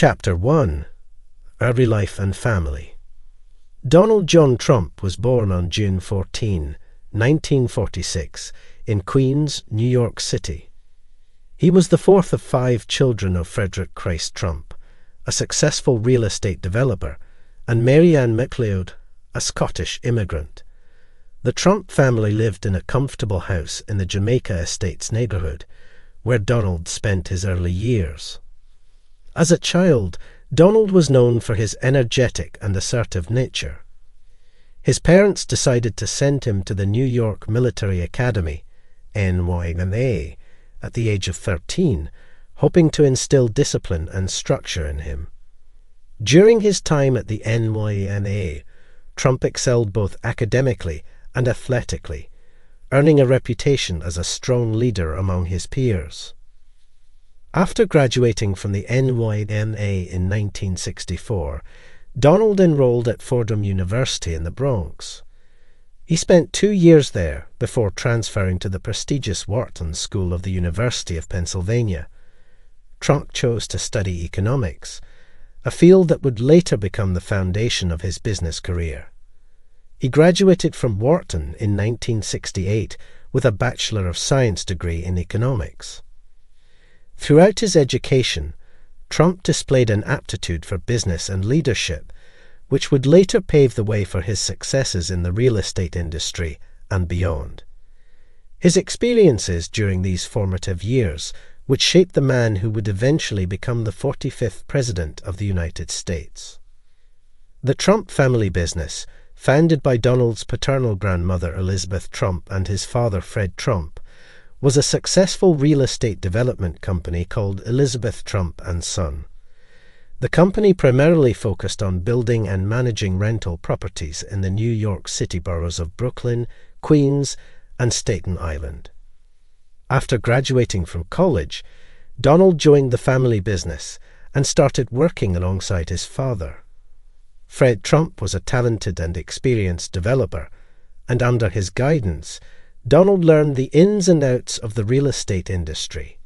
Chapter 1. Early Life and Family. Donald John Trump was born on June 14, 1946, in Queens, New York City. He was the fourth of 5 children of Frederick Christ Trump, a successful real estate developer, and Mary Ann MacLeod, a Scottish immigrant. The Trump family lived in a comfortable house in the Jamaica Estates neighborhood, where Donald spent his early years. As a child, Donald was known for his energetic and assertive nature. His parents decided to send him to the New York Military Academy, NYMA, at the age of 13, hoping to instill discipline and structure in him. During his time at the NYMA, Trump excelled both academically and athletically, earning a reputation as a strong leader among his peers. After graduating from the NYMA in 1964, Donald enrolled at Fordham University in the Bronx. He spent 2 years there before transferring to the prestigious Wharton School of the University of Pennsylvania. Trump chose to study economics, a field that would later become the foundation of his business career. He graduated from Wharton in 1968 with a Bachelor of Science degree in economics. Throughout his education, Trump displayed an aptitude for business and leadership, which would later pave the way for his successes in the real estate industry and beyond. His experiences during these formative years would shape the man who would eventually become the 45th President of the United States. The Trump family business, founded by Donald's paternal grandmother Elizabeth Trump and his father Fred Trump, was a successful real estate development company called Elizabeth Trump & Son. The company primarily focused on building and managing rental properties in the New York City boroughs of Brooklyn, Queens, and Staten Island. After graduating from college, Donald joined the family business and started working alongside his father. Fred Trump was a talented and experienced developer, and under his guidance, Donald learned the ins and outs of the real estate industry.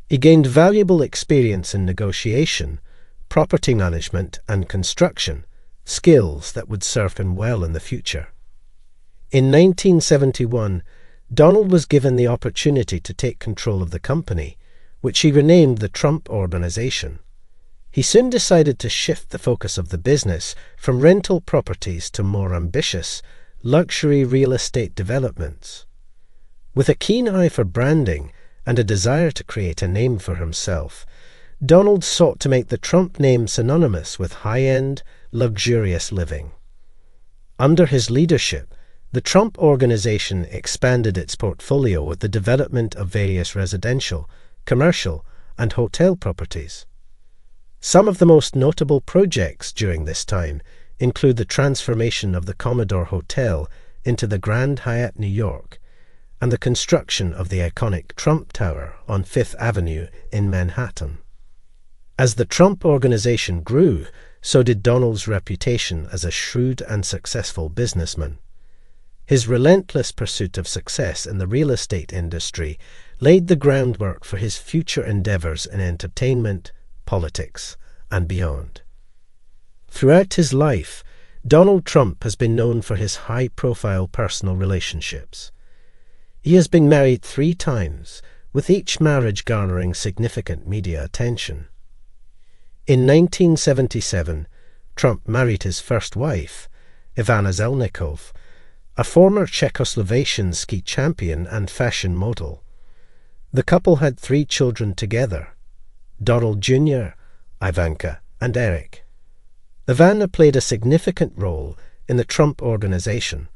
He gained valuable experience in negotiation, property management, and construction, skills that would serve him well in the future. In 1971, Donald was given the opportunity to take control of the company, which he renamed the Trump Organization. He soon decided to shift the focus of the business from rental properties to more ambitious, luxury real estate developments. With a keen eye for branding and a desire to create a name for himself, Donald sought to make the Trump name synonymous with high-end, luxurious living. Under his leadership, the Trump Organization expanded its portfolio with the development of various residential, commercial, and hotel properties. Some of the most notable projects during this time include the transformation of the Commodore Hotel into the Grand Hyatt New York and the construction of the iconic Trump Tower on Fifth Avenue in Manhattan. As the Trump Organization grew, so did Donald's reputation as a shrewd and successful businessman. His relentless pursuit of success in the real estate industry laid the groundwork for his future endeavors in entertainment, politics, and beyond. Throughout his life, Donald Trump has been known for his high-profile personal relationships. He has been married 3 times, with each marriage garnering significant media attention. In 1977, Trump married his first wife, Ivana Zelnikov, a former Czechoslovakian ski champion and fashion model. The couple had 3 children together, Donald Jr., Ivanka, and Eric. Ivana played a significant role in the Trump Organization,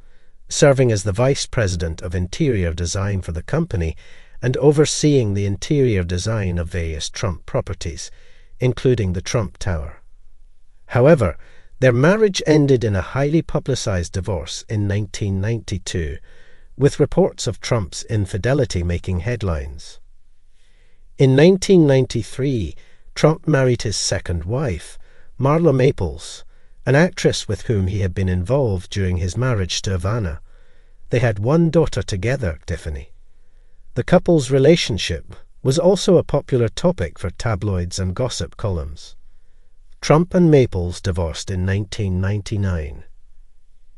serving as the Vice President of Interior Design for the company and overseeing the interior design of various Trump properties, including the Trump Tower. However, their marriage ended in a highly publicized divorce in 1992, with reports of Trump's infidelity making headlines. In 1993, Trump married his second wife, Marla Maples, an actress with whom he had been involved during his marriage to Ivana. They had 1 daughter together, Tiffany. The couple's relationship was also a popular topic for tabloids and gossip columns. Trump and Maples divorced in 1999.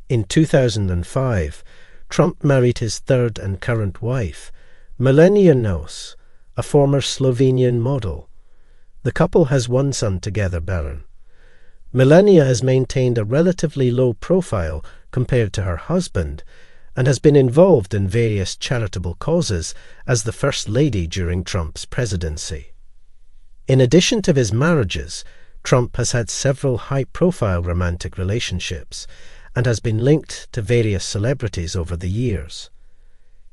In 2005, Trump married his third and current wife, Milena Nos, a former Slovenian model. The couple has one son together, Baron. Milena has maintained a relatively low profile compared to her husband, and has been involved in various charitable causes as the First Lady during Trump's presidency. In addition to his marriages, Trump has had several high-profile romantic relationships and has been linked to various celebrities over the years.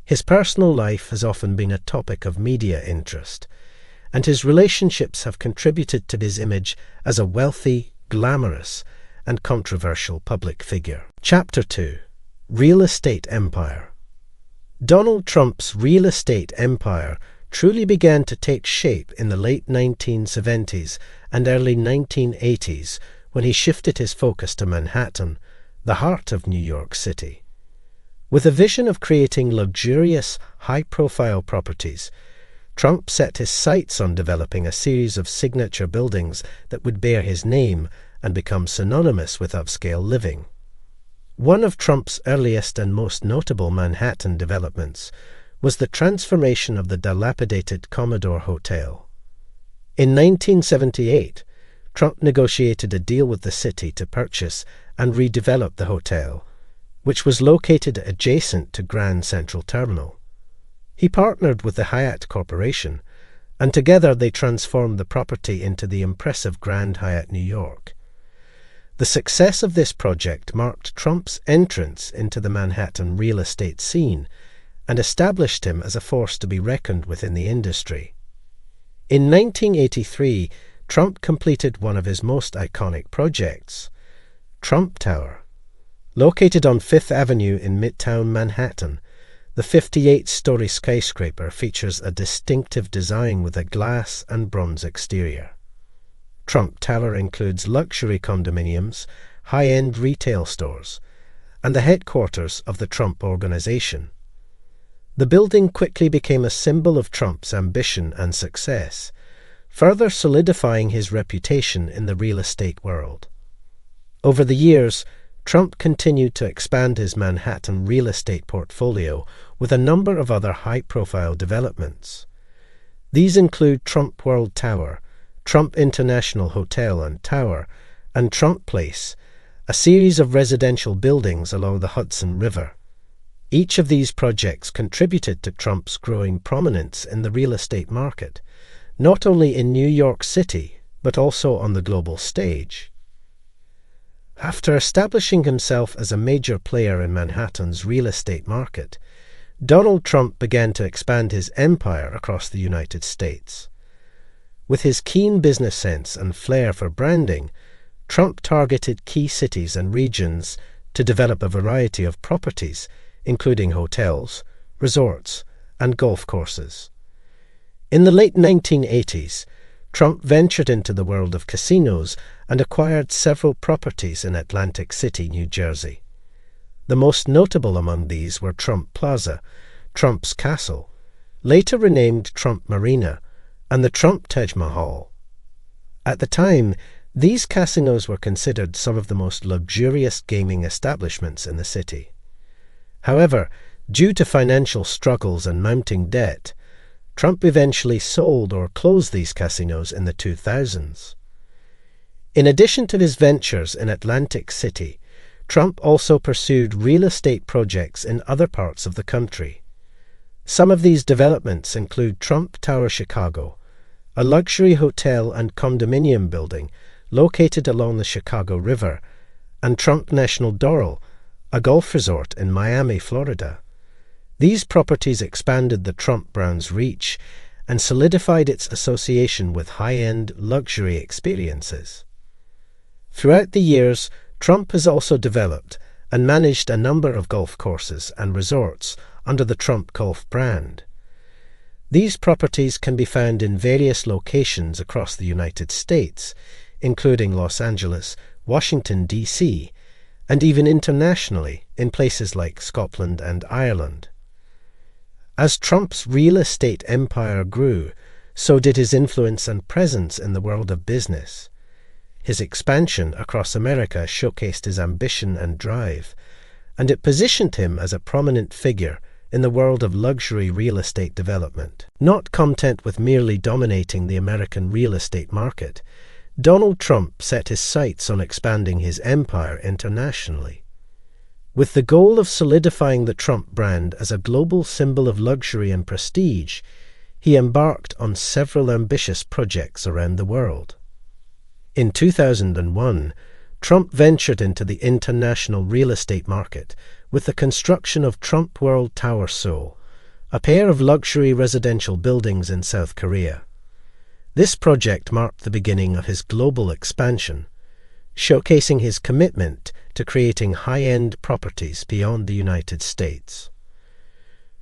His personal life has often been a topic of media interest, and his relationships have contributed to his image as a wealthy, glamorous, and controversial public figure. Chapter 2. Real Estate Empire. Donald Trump's real estate empire truly began to take shape in the late 1970s and early 1980s when he shifted his focus to Manhattan, the heart of New York City. With a vision of creating luxurious, high-profile properties, Trump set his sights on developing a series of signature buildings that would bear his name and become synonymous with upscale living. One of Trump's earliest and most notable Manhattan developments was the transformation of the dilapidated Commodore Hotel. In 1978, Trump negotiated a deal with the city to purchase and redevelop the hotel, which was located adjacent to Grand Central Terminal. He partnered with the Hyatt Corporation, and together they transformed the property into the impressive Grand Hyatt New York. The success of this project marked Trump's entrance into the Manhattan real estate scene and established him as a force to be reckoned with in the industry. In 1983, Trump completed one of his most iconic projects, Trump Tower. Located on Fifth Avenue in Midtown Manhattan, the 58-story skyscraper features a distinctive design with a glass and bronze exterior. Trump Tower includes luxury condominiums, high-end retail stores, and the headquarters of the Trump Organization. The building quickly became a symbol of Trump's ambition and success, further solidifying his reputation in the real estate world. Over the years, Trump continued to expand his Manhattan real estate portfolio with a number of other high-profile developments. These include Trump World Tower, Trump International Hotel and Tower, and Trump Place, a series of residential buildings along the Hudson River. Each of these projects contributed to Trump's growing prominence in the real estate market, not only in New York City, but also on the global stage. After establishing himself as a major player in Manhattan's real estate market, Donald Trump began to expand his empire across the United States. With his keen business sense and flair for branding, Trump targeted key cities and regions to develop a variety of properties, including hotels, resorts, and golf courses. In the late 1980s, Trump ventured into the world of casinos and acquired several properties in Atlantic City, New Jersey. The most notable among these were Trump Plaza, Trump's Castle, later renamed Trump Marina, and the Trump Taj Mahal. At the time, these casinos were considered some of the most luxurious gaming establishments in the city. However, due to financial struggles and mounting debt, Trump eventually sold or closed these casinos in the 2000s. In addition to his ventures in Atlantic City, Trump also pursued real estate projects in other parts of the country. Some of these developments include Trump Tower Chicago, a luxury hotel and condominium building located along the Chicago River, and Trump National Doral, a golf resort in Miami, Florida. These properties expanded the Trump brand's reach and solidified its association with high-end luxury experiences. Throughout the years, Trump has also developed and managed a number of golf courses and resorts under the Trump Golf brand. These properties can be found in various locations across the United States, including Los Angeles, Washington, D.C., and even internationally in places like Scotland and Ireland. As Trump's real estate empire grew, so did his influence and presence in the world of business. His expansion across America showcased his ambition and drive, and it positioned him as a prominent figure in the world of luxury real estate development. Not content with merely dominating the American real estate market, Donald Trump set his sights on expanding his empire internationally. With the goal of solidifying the Trump brand as a global symbol of luxury and prestige, he embarked on several ambitious projects around the world. In 2001, Trump ventured into the international real estate market with the construction of Trump World Tower Seoul, a pair of luxury residential buildings in South Korea. This project marked the beginning of his global expansion, showcasing his commitment to creating high-end properties beyond the United States.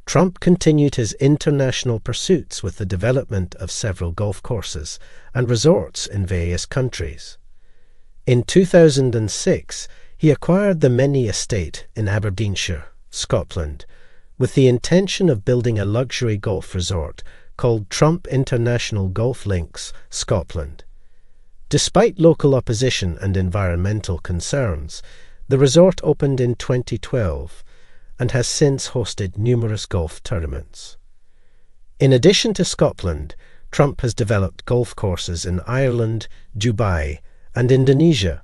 Trump continued his international pursuits with the development of several golf courses and resorts in various countries. In 2006, he acquired the Menny Estate in Aberdeenshire, Scotland, with the intention of building a luxury golf resort called Trump International Golf Links, Scotland. Despite local opposition and environmental concerns, the resort opened in 2012 and has since hosted numerous golf tournaments. In addition to Scotland, Trump has developed golf courses in Ireland, Dubai, and Indonesia,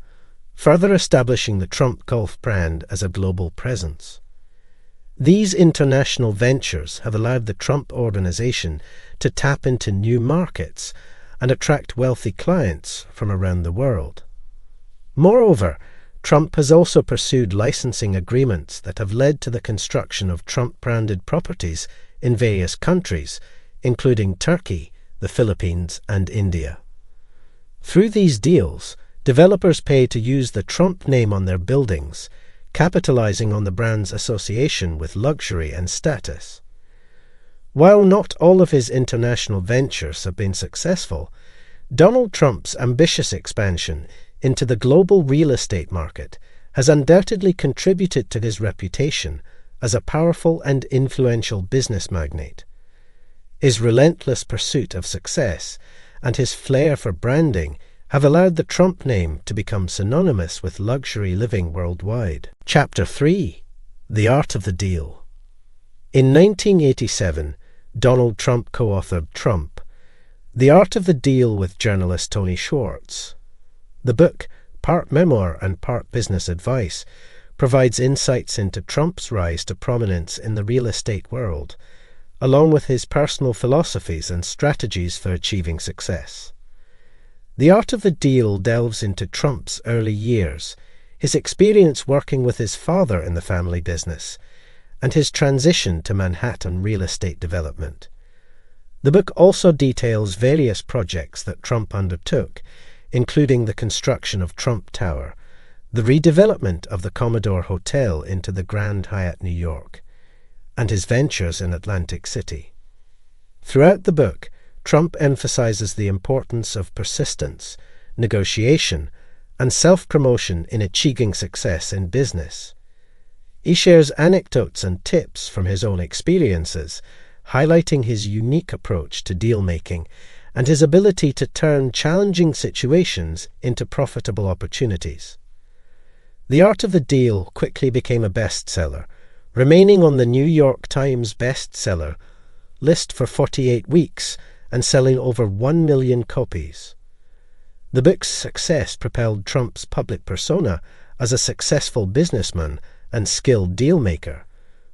further establishing the Trump golf brand as a global presence. These international ventures have allowed the Trump organization to tap into new markets and attract wealthy clients from around the world. Moreover, Trump has also pursued licensing agreements that have led to the construction of Trump-branded properties in various countries, including Turkey, the Philippines, and India. Through these deals, developers pay to use the Trump name on their buildings, capitalizing on the brand's association with luxury and status. While not all of his international ventures have been successful, Donald Trump's ambitious expansion into the global real estate market has undoubtedly contributed to his reputation as a powerful and influential business magnate. His relentless pursuit of success and his flair for branding have allowed the Trump name to become synonymous with luxury living worldwide. Chapter 3: The Art of the Deal. In 1987, Donald Trump co-authored Trump, The Art of the Deal with journalist Tony Schwartz. The book, part memoir and part business advice, provides insights into Trump's rise to prominence in the real estate world, along with his personal philosophies and strategies for achieving success. The Art of the Deal delves into Trump's early years, his experience working with his father in the family business, and his transition to Manhattan real estate development. The book also details various projects that Trump undertook, including the construction of Trump Tower, the redevelopment of the Commodore Hotel into the Grand Hyatt New York, and his ventures in Atlantic City. Throughout the book, Trump emphasizes the importance of persistence, negotiation, and self-promotion in achieving success in business. He shares anecdotes and tips from his own experiences, highlighting his unique approach to deal-making and his ability to turn challenging situations into profitable opportunities. The Art of the Deal quickly became a bestseller, remaining on the New York Times bestseller list for 48 weeks and selling over 1 million copies. The book's success propelled Trump's public persona as a successful businessman and skilled deal-maker,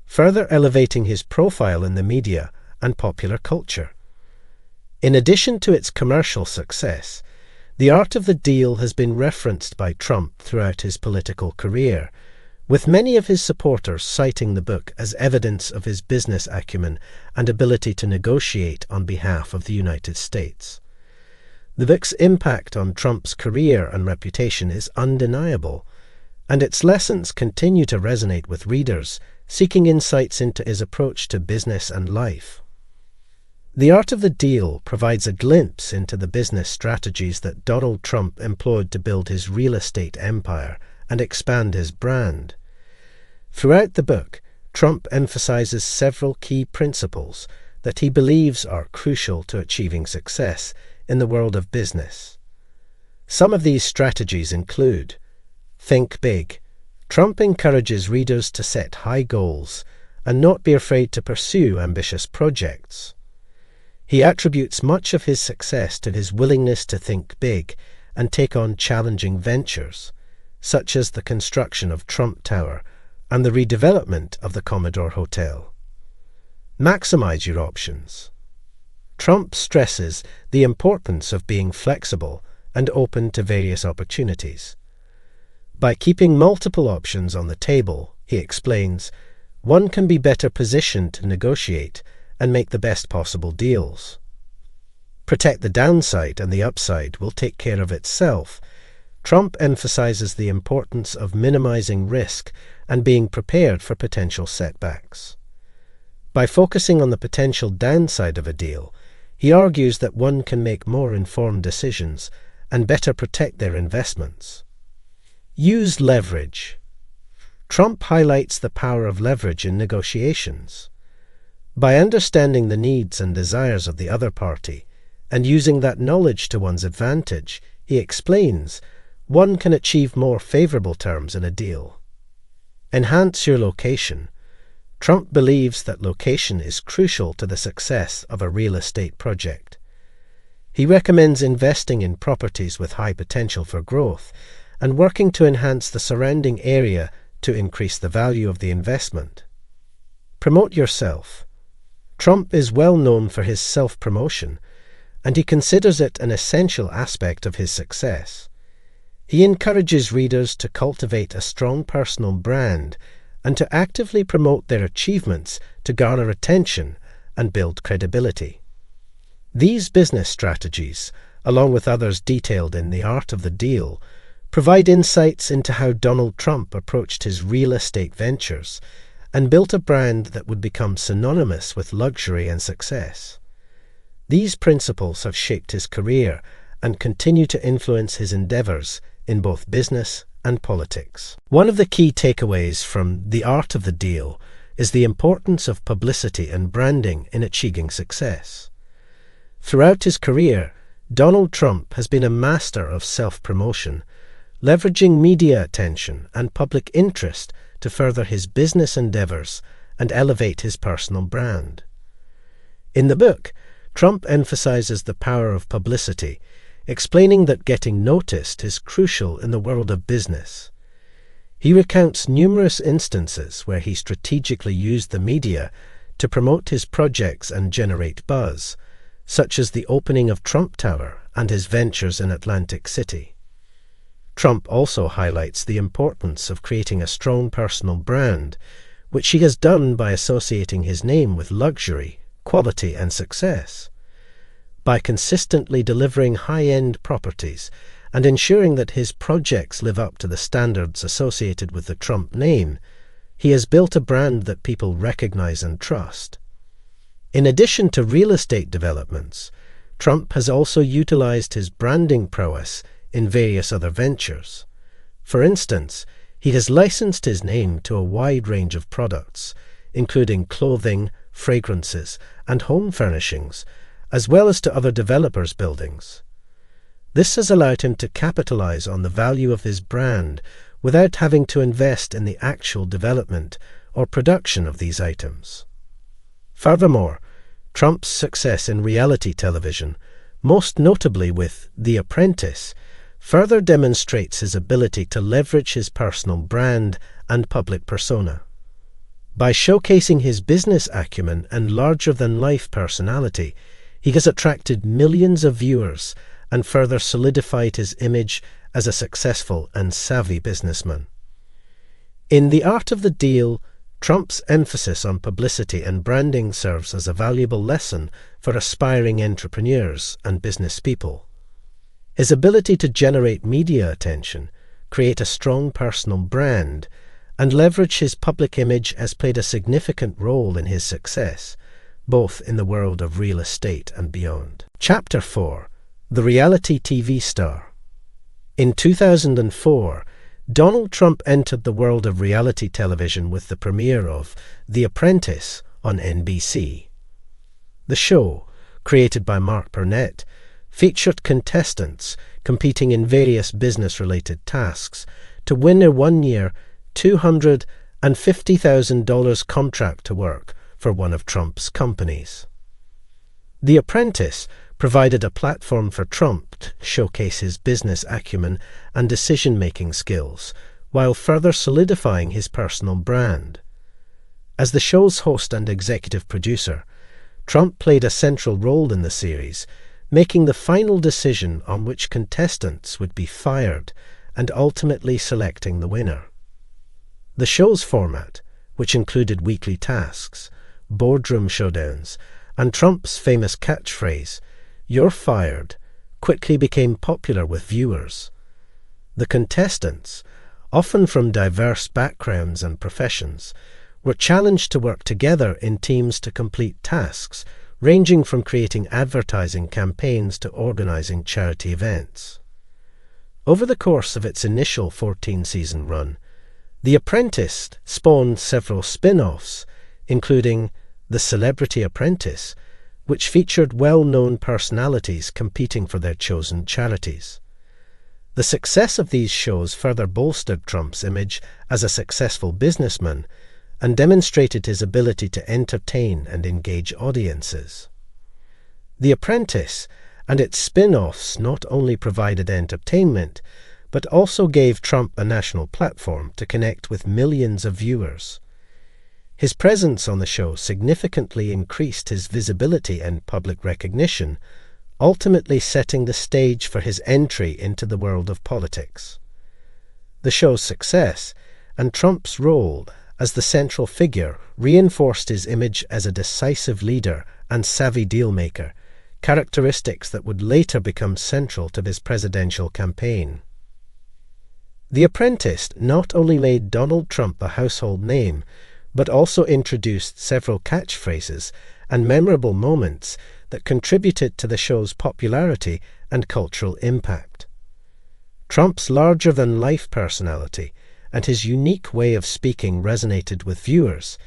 further elevating his profile in the media and popular culture. In addition to its commercial success, The Art of the Deal has been referenced by Trump throughout his political career, with many of his supporters citing the book as evidence of his business acumen and ability to negotiate on behalf of the United States. The book's impact on Trump's career and reputation is undeniable, and its lessons continue to resonate with readers seeking insights into his approach to business and life. The Art of the Deal provides a glimpse into the business strategies that Donald Trump employed to build his real estate empire and expand his brand. Throughout the book, Trump emphasizes several key principles that he believes are crucial to achieving success in the world of business. Some of these strategies include: think big. Trump encourages readers to set high goals and not be afraid to pursue ambitious projects. He attributes much of his success to his willingness to think big and take on challenging ventures, such as the construction of Trump Tower and the redevelopment of the Commodore Hotel. Maximize your options. Trump stresses the importance of being flexible and open to various opportunities. By keeping multiple options on the table, he explains, one can be better positioned to negotiate and make the best possible deals. Protect the downside and the upside will take care of itself. Trump emphasizes the importance of minimizing risk and being prepared for potential setbacks. By focusing on the potential downside of a deal, he argues that one can make more informed decisions and better protect their investments. Use leverage. Trump highlights the power of leverage in negotiations. By understanding the needs and desires of the other party and using that knowledge to one's advantage, he explains, one can achieve more favorable terms in a deal. Enhance your location. Trump believes that location is crucial to the success of a real estate project. He recommends investing in properties with high potential for growth and working to enhance the surrounding area to increase the value of the investment. Promote yourself. Trump is well known for his self-promotion, and he considers it an essential aspect of his success. He encourages readers to cultivate a strong personal brand and to actively promote their achievements to garner attention and build credibility. These business strategies, along with others detailed in The Art of the Deal, provide insights into how Donald Trump approached his real estate ventures and built a brand that would become synonymous with luxury and success. These principles have shaped his career and continue to influence his endeavors in both business and politics. One of the key takeaways from The Art of the Deal is the importance of publicity and branding in achieving success. Throughout his career, Donald Trump has been a master of self-promotion, leveraging media attention and public interest to further his business endeavors and elevate his personal brand. In the book, Trump emphasizes the power of publicity, explaining that getting noticed is crucial in the world of business. He recounts numerous instances where he strategically used the media to promote his projects and generate buzz, such as the opening of Trump Tower and his ventures in Atlantic City. Trump also highlights the importance of creating a strong personal brand, which he has done by associating his name with luxury, quality, and success. By consistently delivering high-end properties and ensuring that his projects live up to the standards associated with the Trump name, he has built a brand that people recognize and trust. In addition to real estate developments, Trump has also utilized his branding prowess in various other ventures. For instance, he has licensed his name to a wide range of products, including clothing, fragrances, and home furnishings, as well as to other developers' buildings. This has allowed him to capitalize on the value of his brand without having to invest in the actual development or production of these items. Furthermore, Trump's success in reality television, most notably with The Apprentice, further demonstrates his ability to leverage his personal brand and public persona. By showcasing his business acumen and larger-than-life personality, he has attracted millions of viewers and further solidified his image as a successful and savvy businessman. In The Art of the Deal, Trump's emphasis on publicity and branding serves as a valuable lesson for aspiring entrepreneurs and business people. His ability to generate media attention, create a strong personal brand, and leverage his public image has played a significant role in his success, both in the world of real estate and beyond. Chapter 4. The Reality TV Star. In 2004, Donald Trump entered the world of reality television with the premiere of The Apprentice on NBC. The show, created by Mark Burnett, featured contestants competing in various business-related tasks to win a one-year $250,000 contract to work for one of Trump's companies. The Apprentice provided a platform for Trump to showcase his business acumen and decision-making skills, while further solidifying his personal brand. As the show's host and executive producer, Trump played a central role in the series, making the final decision on which contestants would be fired and ultimately selecting the winner. The show's format, which included weekly tasks, boardroom showdowns, and Trump's famous catchphrase, "You're fired," quickly became popular with viewers. The contestants, often from diverse backgrounds and professions, were challenged to work together in teams to complete tasks ranging from creating advertising campaigns to organizing charity events. Over the course of its initial 14-season run, The Apprentice spawned several spin-offs, including The Celebrity Apprentice, which featured well-known personalities competing for their chosen charities. The success of these shows further bolstered Trump's image as a successful businessman and demonstrated his ability to entertain and engage audiences. The Apprentice and its spin-offs not only provided entertainment, but also gave Trump a national platform to connect with millions of viewers. His presence on the show significantly increased his visibility and public recognition, ultimately setting the stage for his entry into the world of politics. The show's success and Trump's role as the central figure reinforced his image as a decisive leader and savvy dealmaker, characteristics that would later become central to his presidential campaign. The Apprentice not only made Donald Trump a household name, but also introduced several catchphrases and memorable moments that contributed to the show's popularity and cultural impact. Trump's larger-than-life personality and his unique way of speaking resonated with viewers,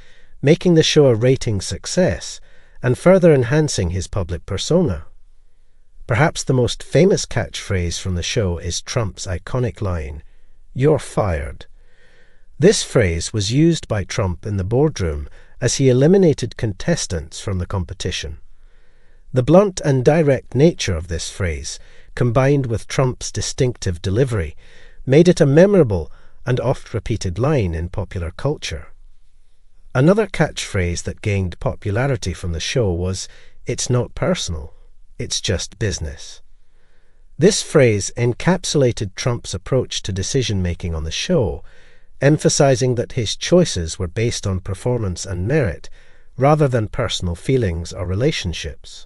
making the show a ratings success and further enhancing his public persona. Perhaps the most famous catchphrase from the show is Trump's iconic line, "You're fired." This phrase was used by Trump in the boardroom as he eliminated contestants from the competition. The blunt and direct nature of this phrase, combined with Trump's distinctive delivery, made it a memorable and oft-repeated line in popular culture. Another catchphrase that gained popularity from the show was, "It's not personal, it's just business." This phrase encapsulated Trump's approach to decision-making on the show, emphasizing that his choices were based on performance and merit, rather than personal feelings or relationships.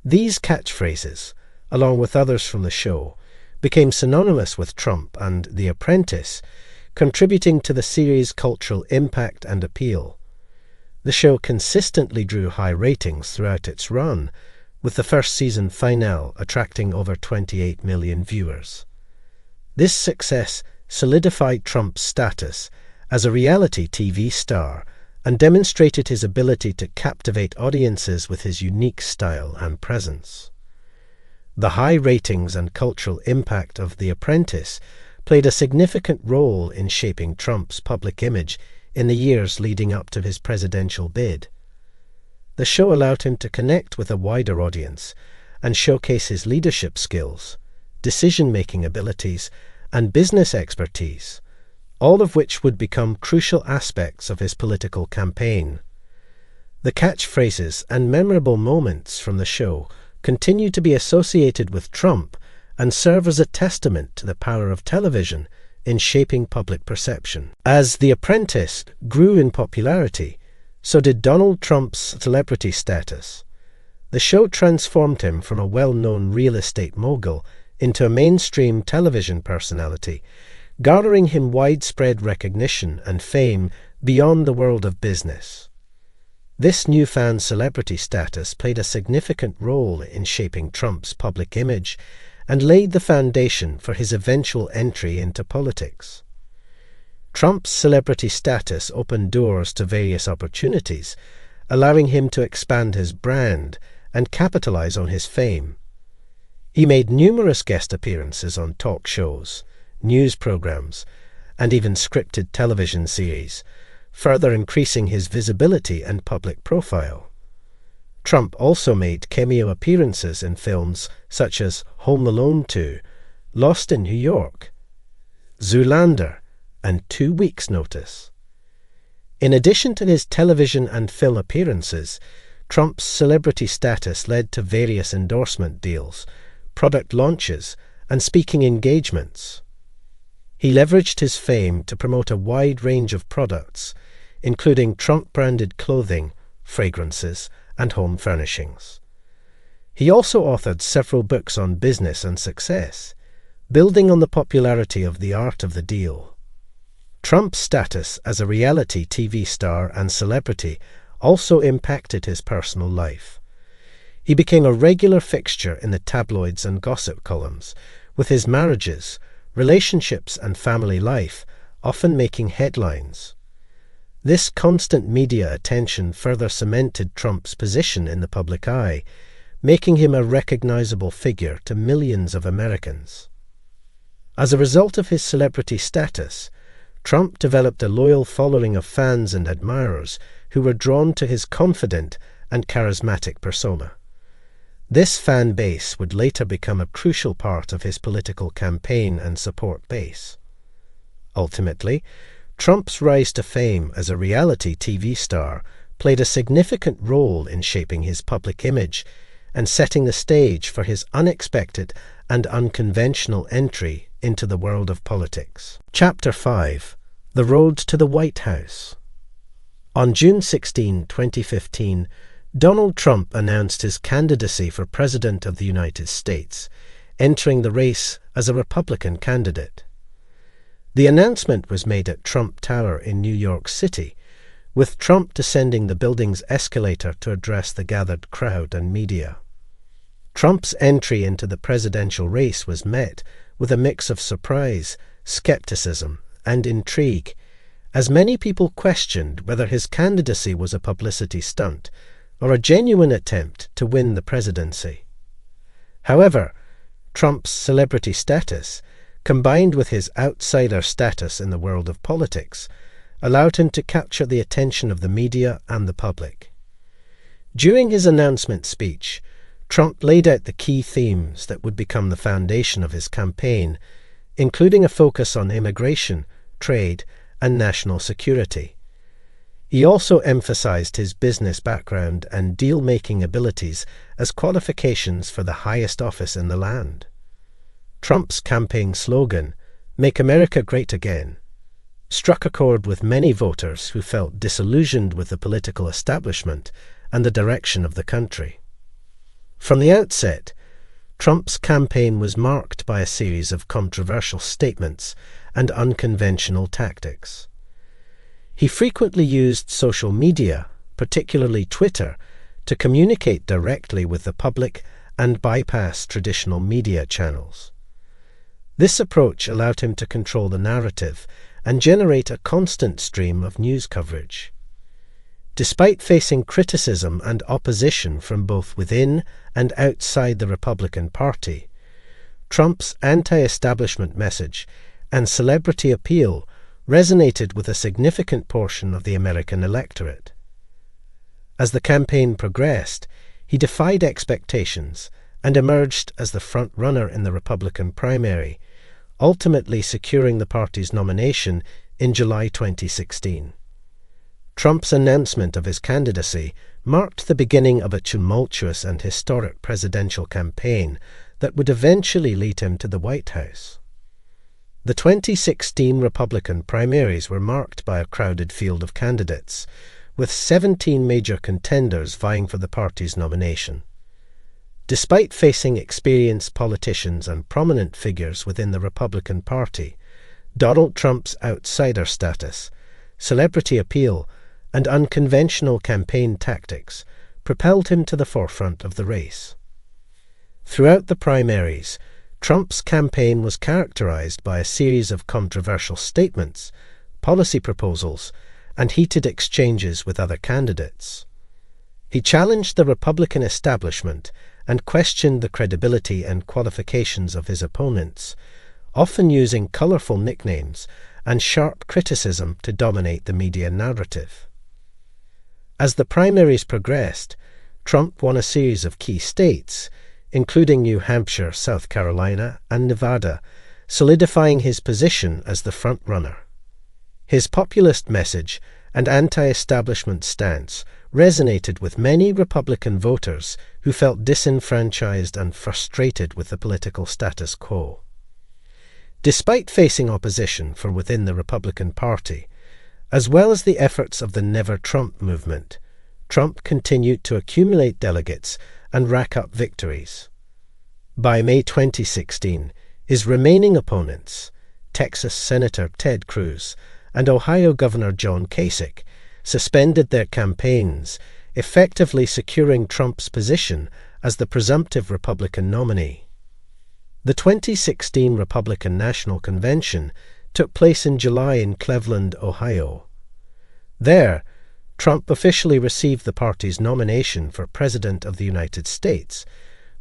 These catchphrases, along with others from the show, became synonymous with Trump and The Apprentice, contributing to the series' cultural impact and appeal. The show consistently drew high ratings throughout its run, with the first season finale attracting over 28 million viewers. This success solidified Trump's status as a reality TV star and demonstrated his ability to captivate audiences with his unique style and presence. The high ratings and cultural impact of The Apprentice played a significant role in shaping Trump's public image in the years leading up to his presidential bid. The show allowed him to connect with a wider audience and showcase his leadership skills, decision-making abilities, and business expertise, all of which would become crucial aspects of his political campaign. The catchphrases and memorable moments from the show continue to be associated with Trump and serve as a testament to the power of television in shaping public perception. As The Apprentice grew in popularity, so did Donald Trump's celebrity status. The show transformed him from a well-known real estate mogul into a mainstream television personality, garnering him widespread recognition and fame beyond the world of business. This newfound celebrity status played a significant role in shaping Trump's public image and laid the foundation for his eventual entry into politics. Trump's celebrity status opened doors to various opportunities, allowing him to expand his brand and capitalize on his fame. He made numerous guest appearances on talk shows, news programs, and even scripted television series, further increasing his visibility and public profile. Trump also made cameo appearances in films such as Home Alone 2, Lost in New York, Zoolander, and 2 Weeks' Notice. In addition to his television and film appearances, Trump's celebrity status led to various endorsement deals, product launches, and speaking engagements. He leveraged his fame to promote a wide range of products, including Trump-branded clothing, fragrances, and home furnishings. He also authored several books on business and success, building on the popularity of The Art of the Deal. Trump's status as a reality TV star and celebrity also impacted his personal life. He became a regular fixture in the tabloids and gossip columns, with his marriages, relationships, and family life often making headlines. This constant media attention further cemented Trump's position in the public eye, making him a recognizable figure to millions of Americans. As a result of his celebrity status, Trump developed a loyal following of fans and admirers who were drawn to his confident and charismatic persona. This fan base would later become a crucial part of his political campaign and support base. Ultimately, Trump's rise to fame as a reality TV star played a significant role in shaping his public image and setting the stage for his unexpected and unconventional entry into the world of politics. Chapter 5. The Road to the White House. On June 16, 2015, Donald Trump announced his candidacy for President of the United States, entering the race as a Republican candidate. The announcement was made at Trump Tower in New York City, with Trump descending the building's escalator to address the gathered crowd and media. Trump's entry into the presidential race was met with a mix of surprise, skepticism, and intrigue, as many people questioned whether his candidacy was a publicity stunt or a genuine attempt to win the presidency. However, Trump's celebrity status, combined with his outsider status in the world of politics, allowed him to capture the attention of the media and the public. During his announcement speech, Trump laid out the key themes that would become the foundation of his campaign, including a focus on immigration, trade, and national security. He also emphasized his business background and deal-making abilities as qualifications for the highest office in the land. Trump's campaign slogan, "Make America Great Again," struck a chord with many voters who felt disillusioned with the political establishment and the direction of the country. From the outset, Trump's campaign was marked by a series of controversial statements and unconventional tactics. He frequently used social media, particularly Twitter, to communicate directly with the public and bypass traditional media channels. This approach allowed him to control the narrative and generate a constant stream of news coverage. Despite facing criticism and opposition from both within and outside the Republican Party, Trump's anti-establishment message and celebrity appeal resonated with a significant portion of the American electorate. As the campaign progressed, he defied expectations and emerged as the front-runner in the Republican primary, ultimately securing the party's nomination in July 2016. Trump's announcement of his candidacy marked the beginning of a tumultuous and historic presidential campaign that would eventually lead him to the White House. The 2016 Republican primaries were marked by a crowded field of candidates, with 17 major contenders vying for the party's nomination. Despite facing experienced politicians and prominent figures within the Republican Party, Donald Trump's outsider status, celebrity appeal, and unconventional campaign tactics propelled him to the forefront of the race. Throughout the primaries, Trump's campaign was characterized by a series of controversial statements, policy proposals, and heated exchanges with other candidates. He challenged the Republican establishment and questioned the credibility and qualifications of his opponents, often using colourful nicknames and sharp criticism to dominate the media narrative. As the primaries progressed, Trump won a series of key states, including New Hampshire, South Carolina, and Nevada, solidifying his position as the frontrunner. His populist message and anti-establishment stance resonated with many Republican voters who felt disenfranchised and frustrated with the political status quo. Despite facing opposition from within the Republican Party, as well as the efforts of the Never Trump movement, Trump continued to accumulate delegates and rack up victories. By May 2016, his remaining opponents, Texas Senator Ted Cruz and Ohio Governor John Kasich, suspended their campaigns, effectively securing Trump's position as the presumptive Republican nominee. The 2016 Republican National Convention took place in July in Cleveland, Ohio. There, Trump officially received the party's nomination for President of the United States,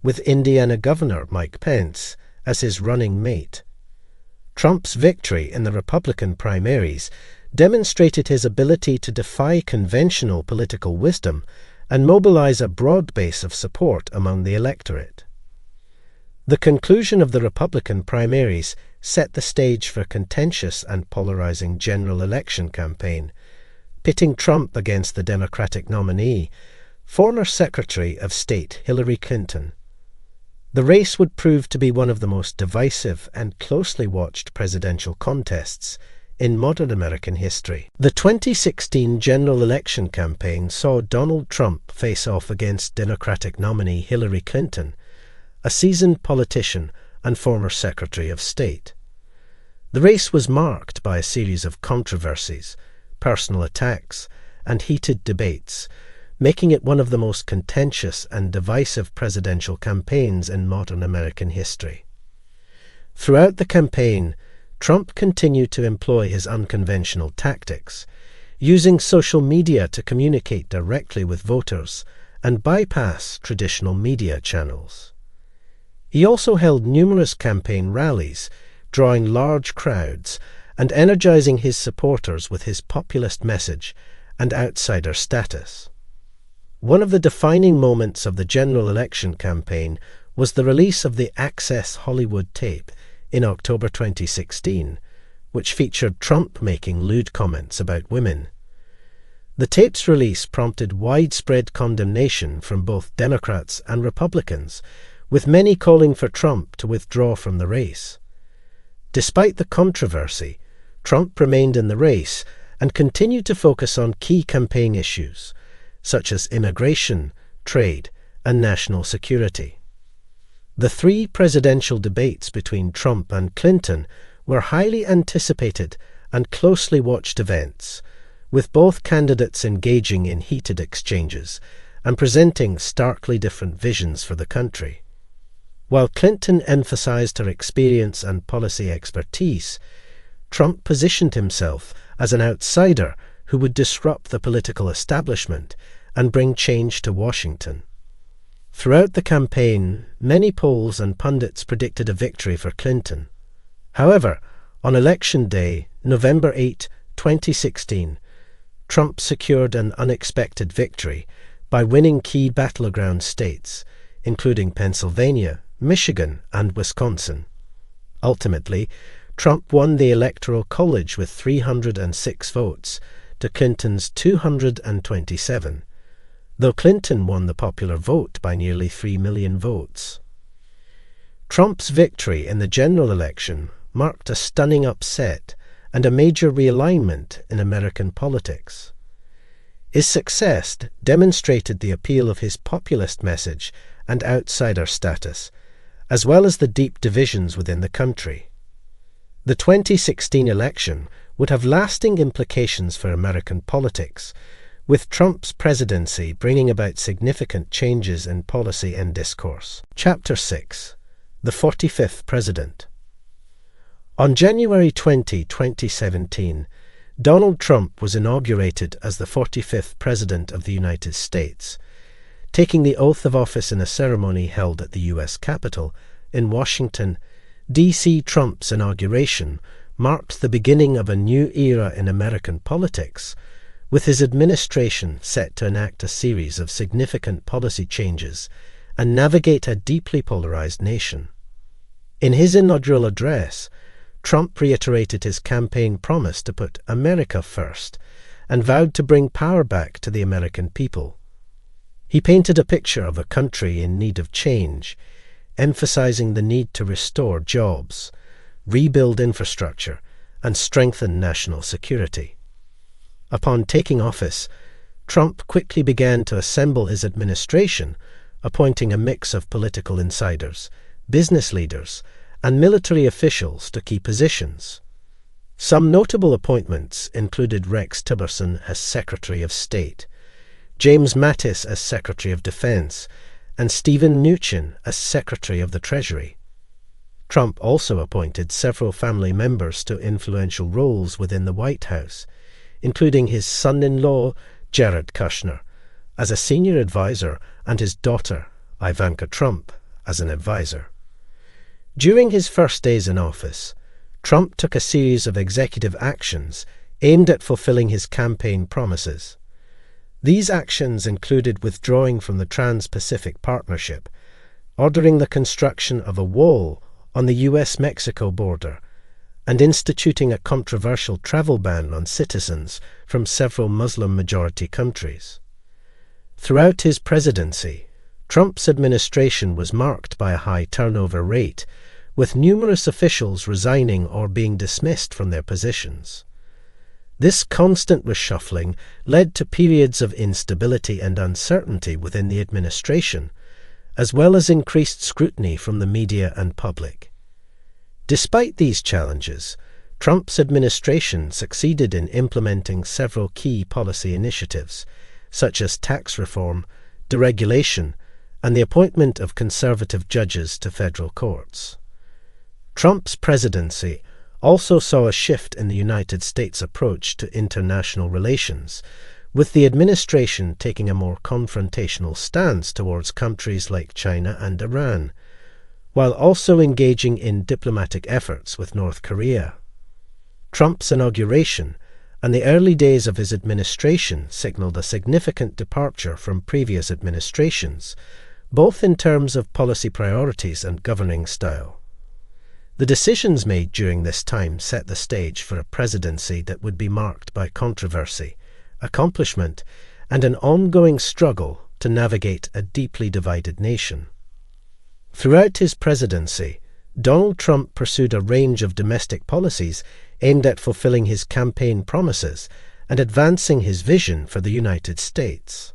with Indiana Governor Mike Pence as his running mate. Trump's victory in the Republican primaries demonstrated his ability to defy conventional political wisdom and mobilize a broad base of support among the electorate. The conclusion of the Republican primaries set the stage for a contentious and polarizing general election campaign, pitting Trump against the Democratic nominee, former Secretary of State Hillary Clinton. The race would prove to be one of the most divisive and closely watched presidential contests in modern American history. The 2016 general election campaign saw Donald Trump face off against Democratic nominee Hillary Clinton, a seasoned politician and former Secretary of State. The race was marked by a series of controversies, personal attacks, and heated debates, making it one of the most contentious and divisive presidential campaigns in modern American history. Throughout the campaign, Trump continued to employ his unconventional tactics, using social media to communicate directly with voters and bypass traditional media channels. He also held numerous campaign rallies, drawing large crowds and energizing his supporters with his populist message and outsider status. One of the defining moments of the general election campaign was the release of the Access Hollywood tape in October 2016, which featured Trump making lewd comments about women. The tape's release prompted widespread condemnation from both Democrats and Republicans, with many calling for Trump to withdraw from the race. Despite the controversy, Trump remained in the race and continued to focus on key campaign issues, such as immigration, trade, and national security. The three presidential debates between Trump and Clinton were highly anticipated and closely watched events, with both candidates engaging in heated exchanges and presenting starkly different visions for the country. While Clinton emphasized her experience and policy expertise, Trump positioned himself as an outsider who would disrupt the political establishment and bring change to Washington. Throughout the campaign, many polls and pundits predicted a victory for Clinton. However, on Election Day, November 8, 2016, Trump secured an unexpected victory by winning key battleground states, including Pennsylvania, Michigan, and Wisconsin. Ultimately, Trump won the Electoral College with 306 votes to Clinton's 227, though Clinton won the popular vote by nearly 3 million votes. Trump's victory in the general election marked a stunning upset and a major realignment in American politics. His success demonstrated the appeal of his populist message and outsider status, as well as the deep divisions within the country. The 2016 election would have lasting implications for American politics, with Trump's presidency bringing about significant changes in policy and discourse. Chapter 6. The 45th President. On January 20, 2017, Donald Trump was inaugurated as the 45th President of the United States, taking the oath of office in a ceremony held at the U.S. Capitol in Washington, D.C. Trump's inauguration marked the beginning of a new era in American politics, with his administration set to enact a series of significant policy changes and navigate a deeply polarized nation. In his inaugural address, Trump reiterated his campaign promise to put America first and vowed to bring power back to the American people. He painted a picture of a country in need of change, emphasizing the need to restore jobs, rebuild infrastructure, and strengthen national security. Upon taking office, Trump quickly began to assemble his administration, appointing a mix of political insiders, business leaders, and military officials to key positions. Some notable appointments included Rex Tillerson as Secretary of State, James Mattis as Secretary of Defense, and Stephen Mnuchin as Secretary of the Treasury. Trump also appointed several family members to influential roles within the White House, including his son-in-law, Jared Kushner, as a senior advisor and his daughter, Ivanka Trump, as an advisor. During his first days in office, Trump took a series of executive actions aimed at fulfilling his campaign promises. These actions included withdrawing from the Trans-Pacific Partnership, ordering the construction of a wall on the U.S.-Mexico border, and instituting a controversial travel ban on citizens from several Muslim-majority countries. Throughout his presidency, Trump's administration was marked by a high turnover rate, with numerous officials resigning or being dismissed from their positions. This constant reshuffling led to periods of instability and uncertainty within the administration, as well as increased scrutiny from the media and public. Despite these challenges, Trump's administration succeeded in implementing several key policy initiatives, such as tax reform, deregulation, and the appointment of conservative judges to federal courts. Trump's presidency also saw a shift in the United States' approach to international relations, with the administration taking a more confrontational stance towards countries like China and Iran, while also engaging in diplomatic efforts with North Korea. Trump's inauguration and the early days of his administration signaled a significant departure from previous administrations, both in terms of policy priorities and governing style. The decisions made during this time set the stage for a presidency that would be marked by controversy, accomplishment, and an ongoing struggle to navigate a deeply divided nation. Throughout his presidency, Donald Trump pursued a range of domestic policies aimed at fulfilling his campaign promises and advancing his vision for the United States.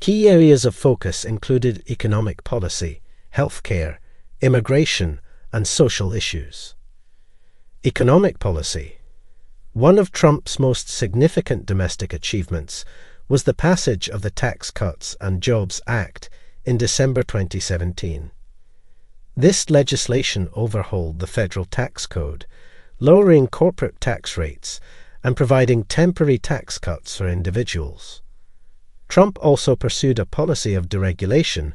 Key areas of focus included economic policy, healthcare, immigration, and social issues. Economic policy. One of Trump's most significant domestic achievements was the passage of the Tax Cuts and Jobs Act in December 2017. This legislation overhauled the federal tax code, lowering corporate tax rates and providing temporary tax cuts for individuals. Trump also pursued a policy of deregulation,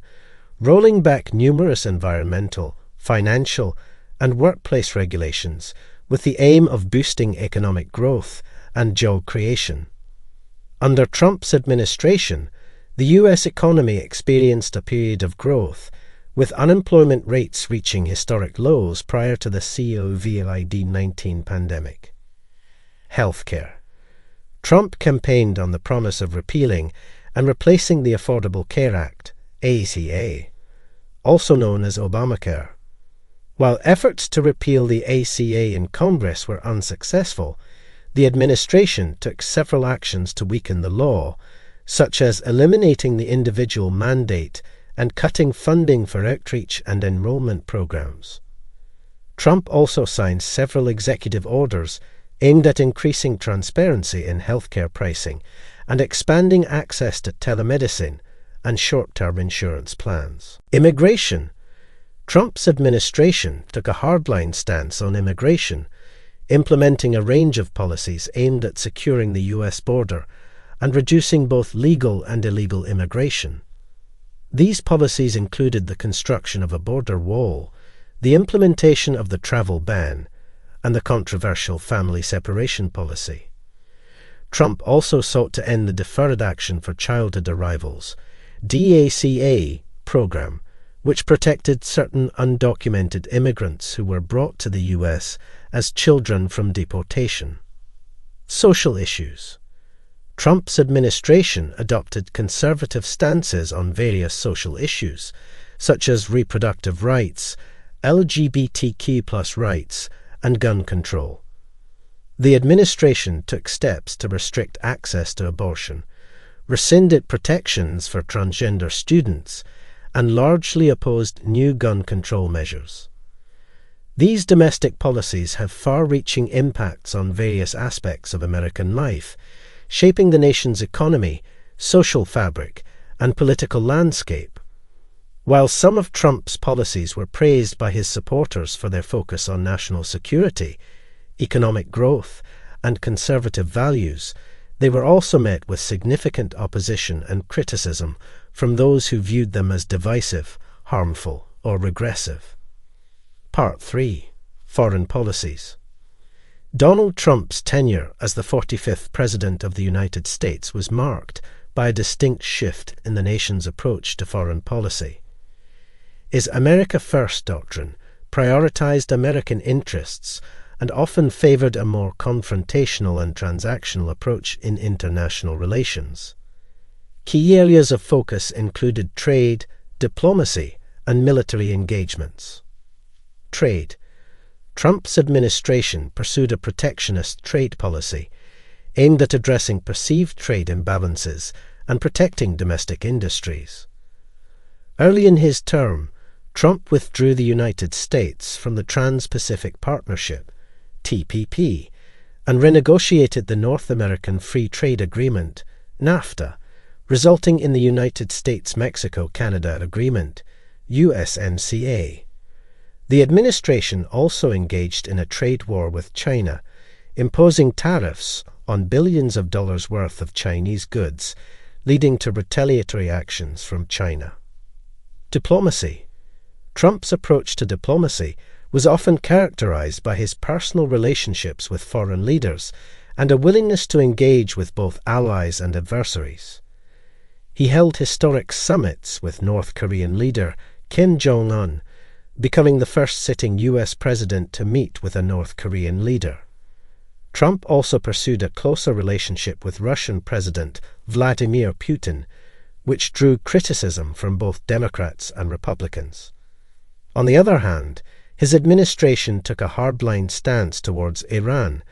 rolling back numerous environmental, financial, and workplace regulations with the aim of boosting economic growth and job creation. Under Trump's administration, the U.S. economy experienced a period of growth, with unemployment rates reaching historic lows prior to the COVID-19 pandemic. Healthcare. Trump campaigned on the promise of repealing and replacing the Affordable Care Act, ACA, also known as Obamacare. While efforts to repeal the ACA in Congress were unsuccessful, the administration took several actions to weaken the law, such as eliminating the individual mandate and cutting funding for outreach and enrollment programs. Trump also signed several executive orders aimed at increasing transparency in healthcare pricing and expanding access to telemedicine and short-term insurance plans. Immigration. Trump's administration took a hardline stance on immigration, implementing a range of policies aimed at securing the U.S. border and reducing both legal and illegal immigration. These policies included the construction of a border wall, the implementation of the travel ban, and the controversial family separation policy. Trump also sought to end the Deferred Action for Childhood Arrivals, DACA, program, which protected certain undocumented immigrants who were brought to the U.S. as children from deportation. Social issues. Trump's administration adopted conservative stances on various social issues, such as reproductive rights, LGBTQ+ rights, and gun control. The administration took steps to restrict access to abortion, rescinded protections for transgender students, and largely opposed new gun control measures. These domestic policies have far-reaching impacts on various aspects of American life, shaping the nation's economy, social fabric, and political landscape. While some of Trump's policies were praised by his supporters for their focus on national security, economic growth, and conservative values, they were also met with significant opposition and criticism from those who viewed them as divisive, harmful, or regressive. Part 3. Foreign Policies. Donald Trump's tenure as the 45th President of the United States was marked by a distinct shift in the nation's approach to foreign policy. His America First doctrine prioritized American interests and often favored a more confrontational and transactional approach in international relations. Key areas of focus included trade, diplomacy, and military engagements. Trade. Trump's administration pursued a protectionist trade policy aimed at addressing perceived trade imbalances and protecting domestic industries. Early in his term, Trump withdrew the United States from the Trans-Pacific Partnership, TPP, and renegotiated the North American Free Trade Agreement, NAFTA, resulting in the United States-Mexico-Canada Agreement, USMCA. The administration also engaged in a trade war with China, imposing tariffs on billions of dollars worth of Chinese goods, leading to retaliatory actions from China. Diplomacy. Trump's approach to diplomacy was often characterized by his personal relationships with foreign leaders and a willingness to engage with both allies and adversaries. He held historic summits with North Korean leader Kim Jong-un, becoming the first sitting U.S. president to meet with a North Korean leader. Trump also pursued a closer relationship with Russian President Vladimir Putin, which drew criticism from both Democrats and Republicans. On the other hand, his administration took a hardline stance towards Iran,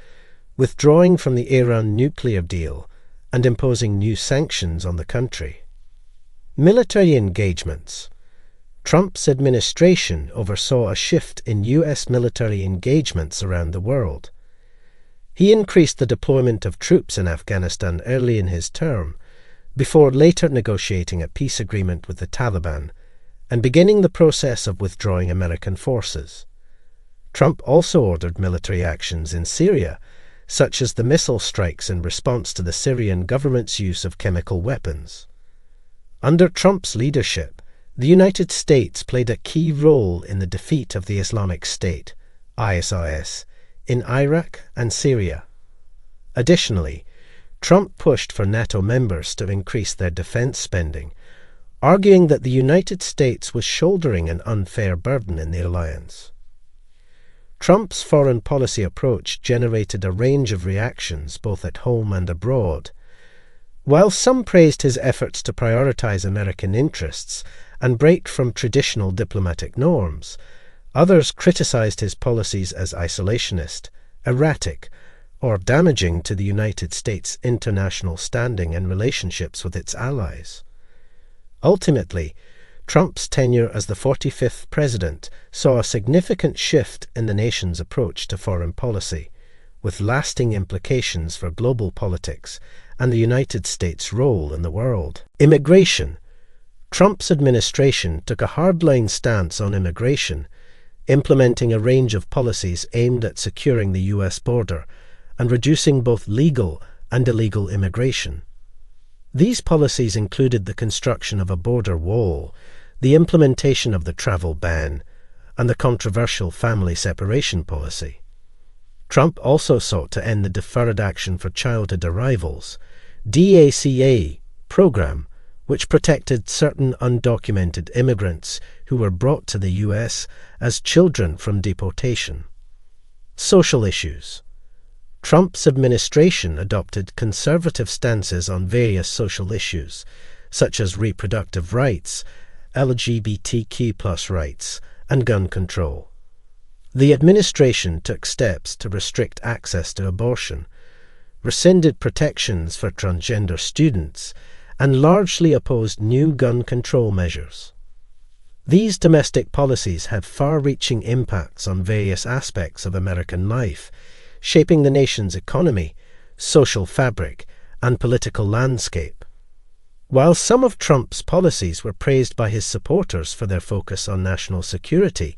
withdrawing from the Iran nuclear deal and imposing new sanctions on the country. Military engagements. Trump's administration oversaw a shift in U.S. military engagements around the world. He increased the deployment of troops in Afghanistan early in his term, before later negotiating a peace agreement with the Taliban and beginning the process of withdrawing American forces. Trump also ordered military actions in Syria, such as the missile strikes in response to the Syrian government's use of chemical weapons. Under Trump's leadership, the United States played a key role in the defeat of the Islamic State, ISIS, in Iraq and Syria. Additionally, Trump pushed for NATO members to increase their defense spending, arguing that the United States was shouldering an unfair burden in the alliance. Trump's foreign policy approach generated a range of reactions both at home and abroad. While some praised his efforts to prioritize American interests and break from traditional diplomatic norms, others criticized his policies as isolationist, erratic, or damaging to the United States' international standing and relationships with its allies. Ultimately, Trump's tenure as the 45th president saw a significant shift in the nation's approach to foreign policy, with lasting implications for global politics and the United States' role in the world. Immigration. Trump's administration took a hardline stance on immigration, implementing a range of policies aimed at securing the U.S. border and reducing both legal and illegal immigration. These policies included the construction of a border wall, the implementation of the travel ban, and the controversial family separation policy. Trump also sought to end the Deferred Action for Childhood Arrivals, DACA, program, which protected certain undocumented immigrants who were brought to the U.S. as children from deportation. Social issues. Trump's administration adopted conservative stances on various social issues, such as reproductive rights, LGBTQ+ rights, and gun control. The administration took steps to restrict access to abortion, rescinded protections for transgender students, and largely opposed new gun control measures. These domestic policies had far-reaching impacts on various aspects of American life, shaping the nation's economy, social fabric, and political landscape. While some of Trump's policies were praised by his supporters for their focus on national security,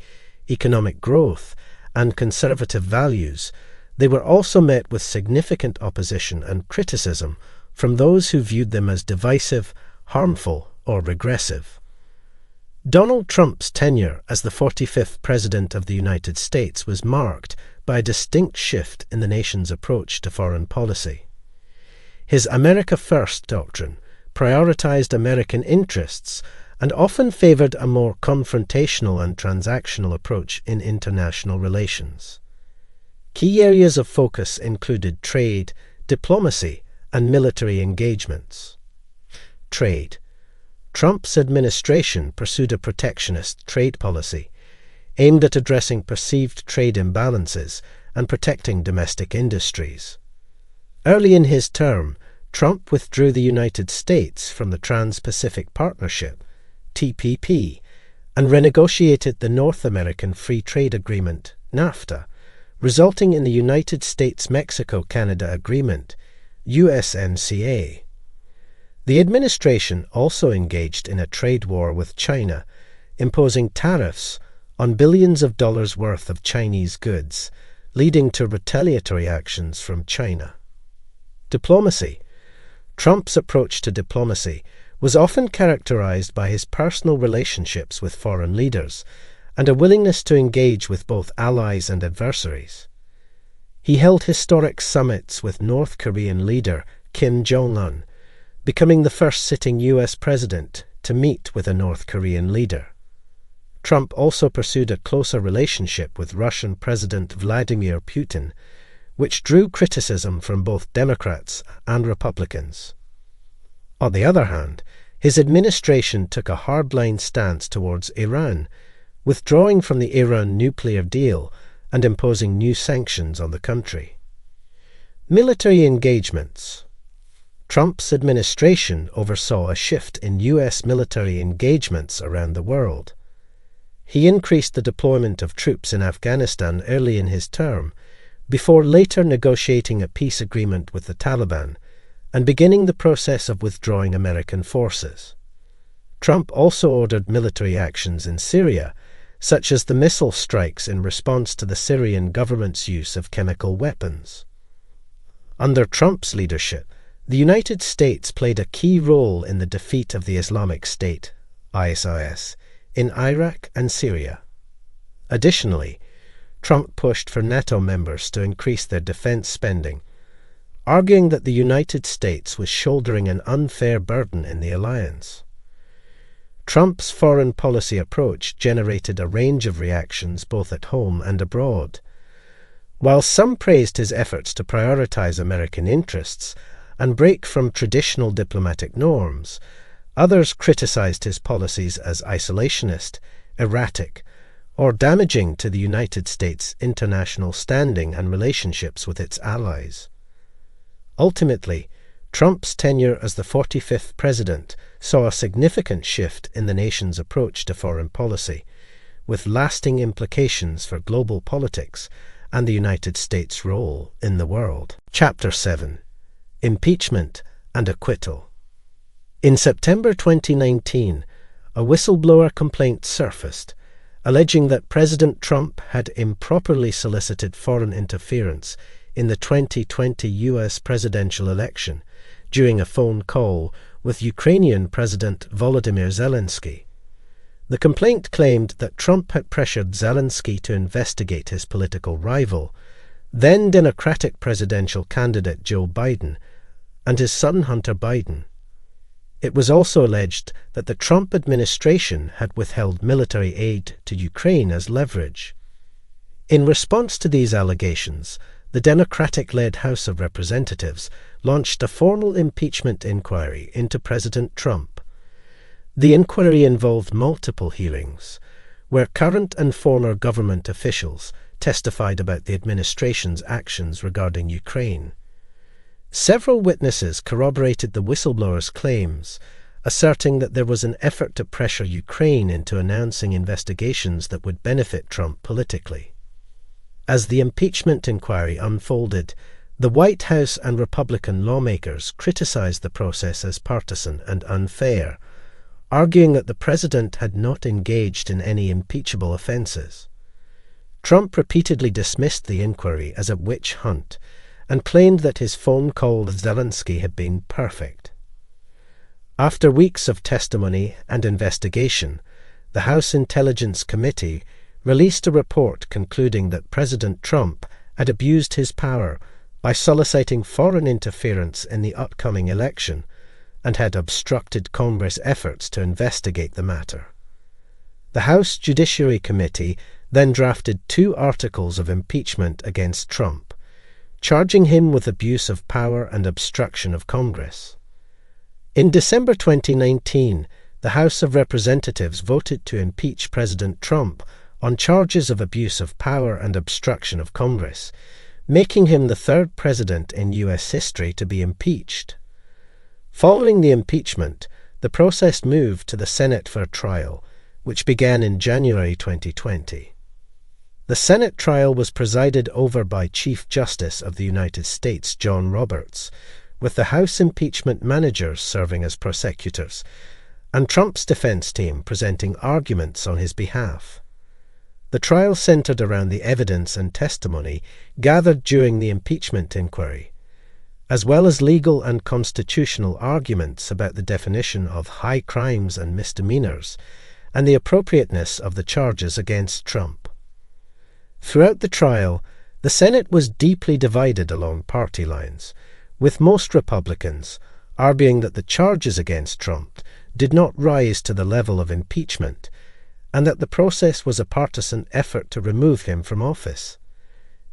economic growth, and conservative values, they were also met with significant opposition and criticism from those who viewed them as divisive, harmful, or regressive. Donald Trump's tenure as the 45th President of the United States was marked by a distinct shift in the nation's approach to foreign policy. His America First doctrine prioritized American interests and often favored a more confrontational and transactional approach in international relations. Key areas of focus included trade, diplomacy, and military engagements. Trade. Trump's administration pursued a protectionist trade policy aimed at addressing perceived trade imbalances and protecting domestic industries. Early in his term, Trump withdrew the United States from the Trans-Pacific Partnership, TPP, and renegotiated the North American Free Trade Agreement, NAFTA, resulting in the United States-Mexico-Canada Agreement, USMCA. The administration also engaged in a trade war with China, imposing tariffs on billions of dollars worth of Chinese goods, leading to retaliatory actions from China. Diplomacy. Trump's approach to diplomacy was often characterized by his personal relationships with foreign leaders and a willingness to engage with both allies and adversaries. He held historic summits with North Korean leader Kim Jong-un, becoming the first sitting U.S. president to meet with a North Korean leader. Trump also pursued a closer relationship with Russian President Vladimir Putin, which drew criticism from both Democrats and Republicans. On the other hand, his administration took a hardline stance towards Iran, withdrawing from the Iran nuclear deal and imposing new sanctions on the country. Military engagements. Trump's administration oversaw a shift in U.S. military engagements around the world. He increased the deployment of troops in Afghanistan early in his term, before later negotiating a peace agreement with the Taliban and beginning the process of withdrawing American forces. Trump also ordered military actions in Syria, such as the missile strikes in response to the Syrian government's use of chemical weapons. Under Trump's leadership, the United States played a key role in the defeat of the Islamic State, ISIS, in Iraq and Syria. Additionally, Trump pushed for NATO members to increase their defense spending, arguing that the United States was shouldering an unfair burden in the alliance. Trump's foreign policy approach generated a range of reactions both at home and abroad. While some praised his efforts to prioritize American interests and break from traditional diplomatic norms, others criticized his policies as isolationist, erratic, or damaging to the United States' international standing and relationships with its allies. Ultimately, Trump's tenure as the 45th president saw a significant shift in the nation's approach to foreign policy, with lasting implications for global politics and the United States' role in the world. Chapter 7. Impeachment and Acquittal. In September 2019, a whistleblower complaint surfaced, alleging that President Trump had improperly solicited foreign interference in the 2020 U.S. presidential election, during a phone call with Ukrainian President Volodymyr Zelensky. The complaint claimed that Trump had pressured Zelensky to investigate his political rival, then Democratic presidential candidate Joe Biden, and his son Hunter Biden. It was also alleged that the Trump administration had withheld military aid to Ukraine as leverage. In response to these allegations, the Democratic-led House of Representatives launched a formal impeachment inquiry into President Trump. The inquiry involved multiple hearings, where current and former government officials testified about the administration's actions regarding Ukraine. Several witnesses corroborated the whistleblower's claims, asserting that there was an effort to pressure Ukraine into announcing investigations that would benefit Trump politically. As the impeachment inquiry unfolded, the White House and Republican lawmakers criticized the process as partisan and unfair, arguing that the president had not engaged in any impeachable offenses. Trump repeatedly dismissed the inquiry as a witch hunt and claimed that his phone call with Zelensky had been perfect. After weeks of testimony and investigation, the House Intelligence Committee released a report concluding that President Trump had abused his power by soliciting foreign interference in the upcoming election and had obstructed Congress efforts to investigate the matter. The House Judiciary Committee then drafted 2 articles of impeachment against Trump, charging him with abuse of power and obstruction of Congress. In December 2019, the House of Representatives voted to impeach President Trump on charges of abuse of power and obstruction of Congress, making him the 3rd president in U.S. history to be impeached. Following the impeachment, the process moved to the Senate for a trial, which began in January 2020. The Senate trial was presided over by Chief Justice of the United States John Roberts, with the House impeachment managers serving as prosecutors, and Trump's defense team presenting arguments on his behalf. The trial centered around the evidence and testimony gathered during the impeachment inquiry, as well as legal and constitutional arguments about the definition of high crimes and misdemeanors, and the appropriateness of the charges against Trump. Throughout the trial, the Senate was deeply divided along party lines, with most Republicans arguing that the charges against Trump did not rise to the level of impeachment, and that the process was a partisan effort to remove him from office.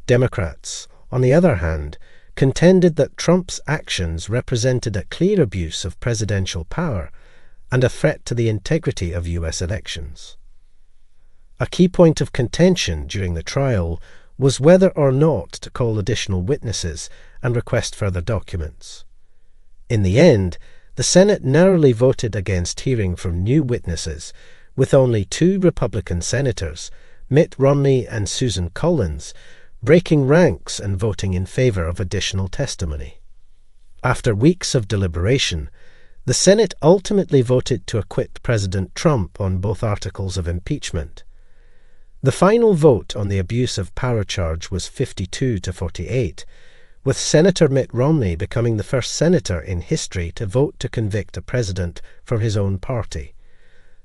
Democrats, on the other hand, contended that Trump's actions represented a clear abuse of presidential power and a threat to the integrity of U.S. elections. A key point of contention during the trial was whether or not to call additional witnesses and request further documents. In the end, the Senate narrowly voted against hearing from new witnesses, with only 2 Republican senators, Mitt Romney and Susan Collins, breaking ranks and voting in favor of additional testimony. After weeks of deliberation, the Senate ultimately voted to acquit President Trump on both articles of impeachment. The final vote on the abuse of power charge was 52-48, with Senator Mitt Romney becoming the first senator in history to vote to convict a president from his own party.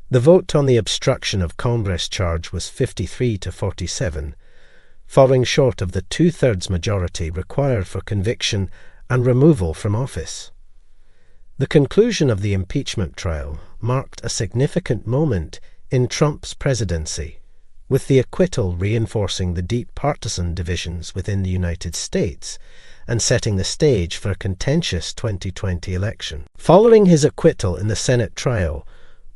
The vote on the obstruction of Congress charge was 53-47, falling short of the 2/3 majority required for conviction and removal from office. The conclusion of the impeachment trial marked a significant moment in Trump's presidency, with the acquittal reinforcing the deep partisan divisions within the United States and setting the stage for a contentious 2020 election. Following his acquittal in the Senate trial,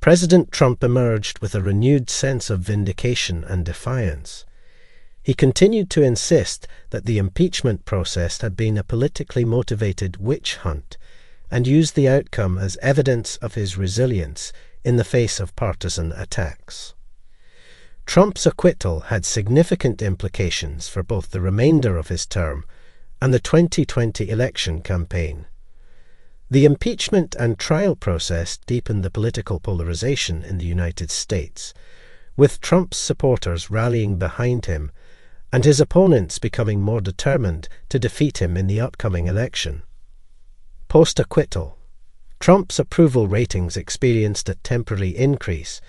President Trump emerged with a renewed sense of vindication and defiance. He continued to insist that the impeachment process had been a politically motivated witch hunt and used the outcome as evidence of his resilience in the face of partisan attacks. Trump's acquittal had significant implications for both the remainder of his term and the 2020 election campaign. The impeachment and trial process deepened the political polarization in the United States, with Trump's supporters rallying behind him and his opponents becoming more determined to defeat him in the upcoming election. Post-acquittal, Trump's approval ratings experienced a temporary increase,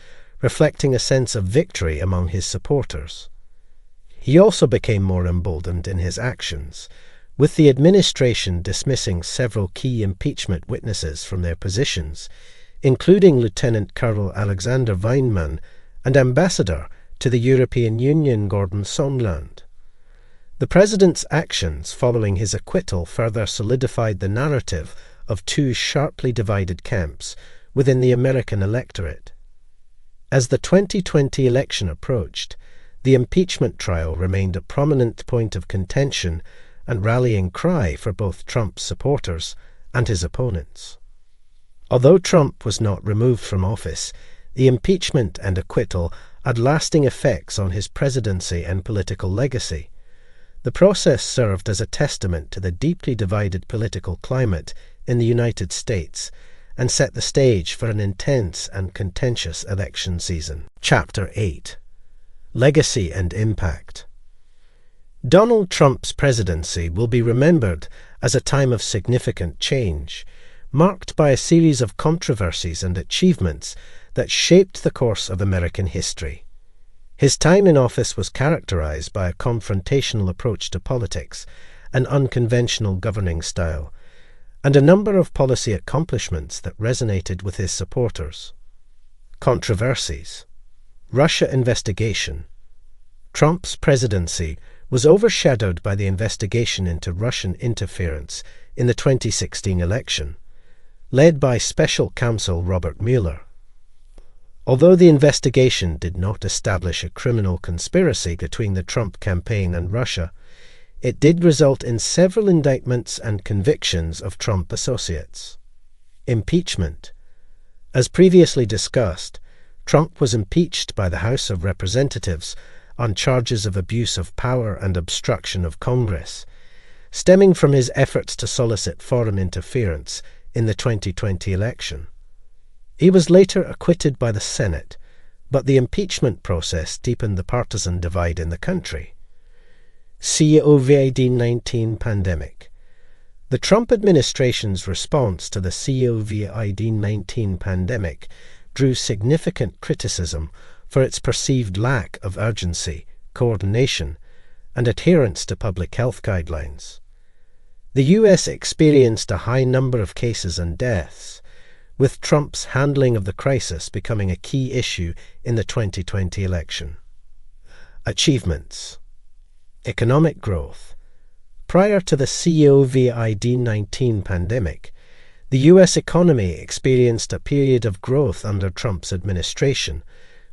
reflecting a sense of victory among his supporters. He also became more emboldened in his actions, with the administration dismissing several key impeachment witnesses from their positions, including Lieutenant Colonel Alexander Weinmann and Ambassador to the European Union Gordon Sondland. The president's actions following his acquittal further solidified the narrative of two sharply divided camps within the American electorate. As the 2020 election approached, the impeachment trial remained a prominent point of contention and rallying cry for both Trump's supporters and his opponents. Although Trump was not removed from office, the impeachment and acquittal had lasting effects on his presidency and political legacy. The process served as a testament to the deeply divided political climate in the United States and set the stage for an intense and contentious election season. Chapter 8. Legacy and Impact. Donald Trump's presidency will be remembered as a time of significant change, marked by a series of controversies and achievements that shaped the course of American history. His time in office was characterized by a confrontational approach to politics, an unconventional governing style, and a number of policy accomplishments that resonated with his supporters. Controversies. Russia investigation. Trump's presidency was overshadowed by the investigation into Russian interference in the 2016 election, led by Special Counsel Robert Mueller. Although the investigation did not establish a criminal conspiracy between the Trump campaign and Russia, it did result in several indictments and convictions of Trump associates. Impeachment. As previously discussed, Trump was impeached by the House of Representatives on charges of abuse of power and obstruction of Congress, stemming from his efforts to solicit foreign interference in the 2020 election. He was later acquitted by the Senate, but the impeachment process deepened the partisan divide in the country. COVID-19 pandemic. The Trump administration's response to the COVID-19 pandemic drew significant criticism for its perceived lack of urgency, coordination, and adherence to public health guidelines. The U.S. experienced a high number of cases and deaths, with Trump's handling of the crisis becoming a key issue in the 2020 election. Achievements. Economic growth. Prior to the COVID-19 pandemic, the U.S. economy experienced a period of growth under Trump's administration,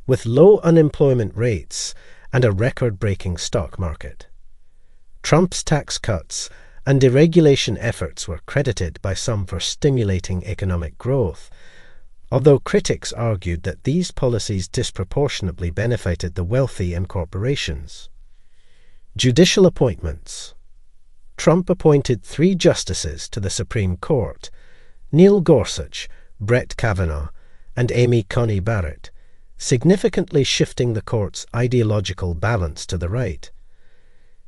with low unemployment rates and a record-breaking stock market. Trump's tax cuts and deregulation efforts were credited by some for stimulating economic growth, although critics argued that these policies disproportionately benefited the wealthy and corporations. Judicial appointments. Trump appointed 3 justices to the Supreme Court: Neil Gorsuch, Brett Kavanaugh, and Amy Coney Barrett, significantly shifting the court's ideological balance to the right.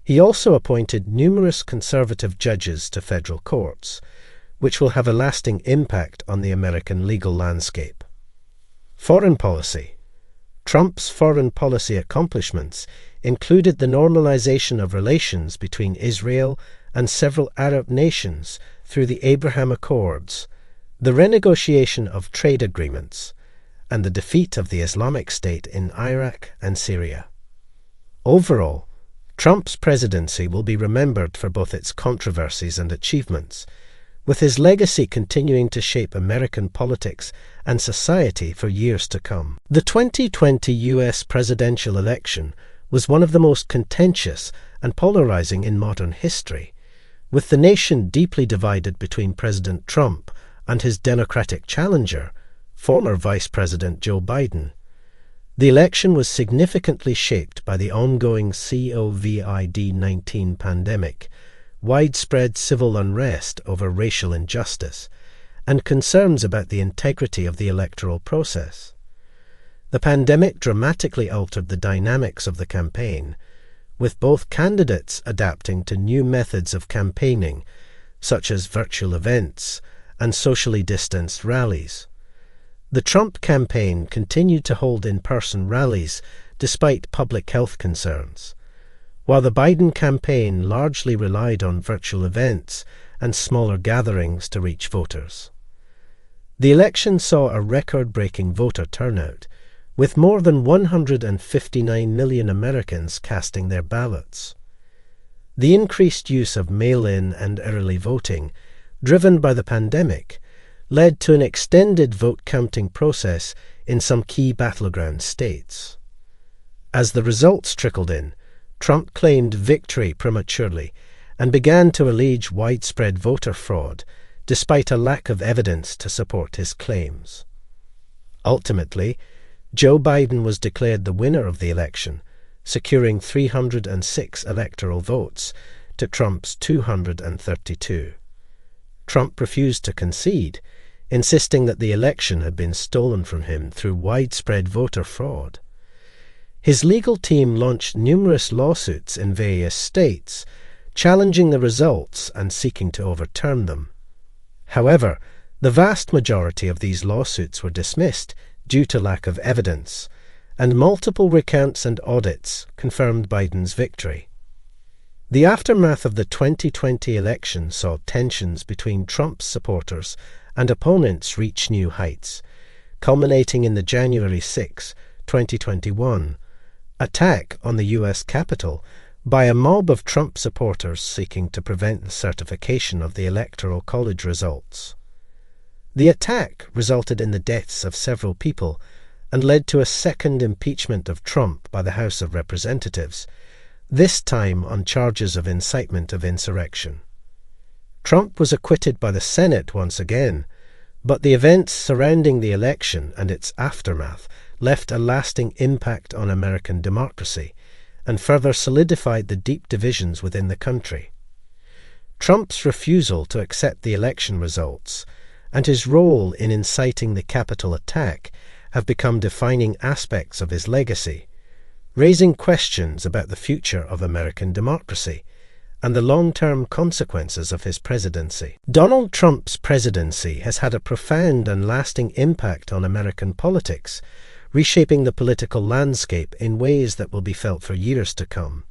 He also appointed numerous conservative judges to federal courts, which will have a lasting impact on the American legal landscape. Foreign policy. Trump's foreign policy accomplishments included the normalization of relations between Israel and several Arab nations through the Abraham Accords, the renegotiation of trade agreements, and the defeat of the Islamic State in Iraq and Syria. Overall, Trump's presidency will be remembered for both its controversies and achievements, with his legacy continuing to shape American politics and society for years to come. The 2020 U.S. presidential election was one of the most contentious and polarizing in modern history, with the nation deeply divided between President Trump and his Democratic challenger, former Vice President Joe Biden. The election was significantly shaped by the ongoing COVID-19 pandemic, widespread civil unrest over racial injustice, and concerns about the integrity of the electoral process. The pandemic dramatically altered the dynamics of the campaign, with both candidates adapting to new methods of campaigning, such as virtual events and socially distanced rallies. The Trump campaign continued to hold in-person rallies despite public health concerns, while the Biden campaign largely relied on virtual events and smaller gatherings to reach voters. The election saw a record-breaking voter turnout, with more than 159 million Americans casting their ballots. The increased use of mail-in and early voting, driven by the pandemic, led to an extended vote-counting process in some key battleground states. As the results trickled in, Trump claimed victory prematurely and began to allege widespread voter fraud, despite a lack of evidence to support his claims. Ultimately, Joe Biden was declared the winner of the election, securing 306 electoral votes to Trump's 232. Trump refused to concede, insisting that the election had been stolen from him through widespread voter fraud. His legal team launched numerous lawsuits in various states, challenging the results and seeking to overturn them. However, the vast majority of these lawsuits were dismissed due to lack of evidence, and multiple recounts and audits confirmed Biden's victory. The aftermath of the 2020 election saw tensions between Trump's supporters and opponents reach new heights, culminating in the January 6, 2021, attack on the U.S. Capitol by a mob of Trump supporters seeking to prevent the certification of the Electoral College results. The attack resulted in the deaths of several people and led to a second impeachment of Trump by the House of Representatives, this time on charges of incitement of insurrection. Trump was acquitted by the Senate once again, but the events surrounding the election and its aftermath left a lasting impact on American democracy and further solidified the deep divisions within the country. Trump's refusal to accept the election results and his role in inciting the Capitol attack have become defining aspects of his legacy, raising questions about the future of American democracy and the long-term consequences of his presidency. Donald Trump's presidency has had a profound and lasting impact on American politics, reshaping the political landscape in ways that will be felt for years to come.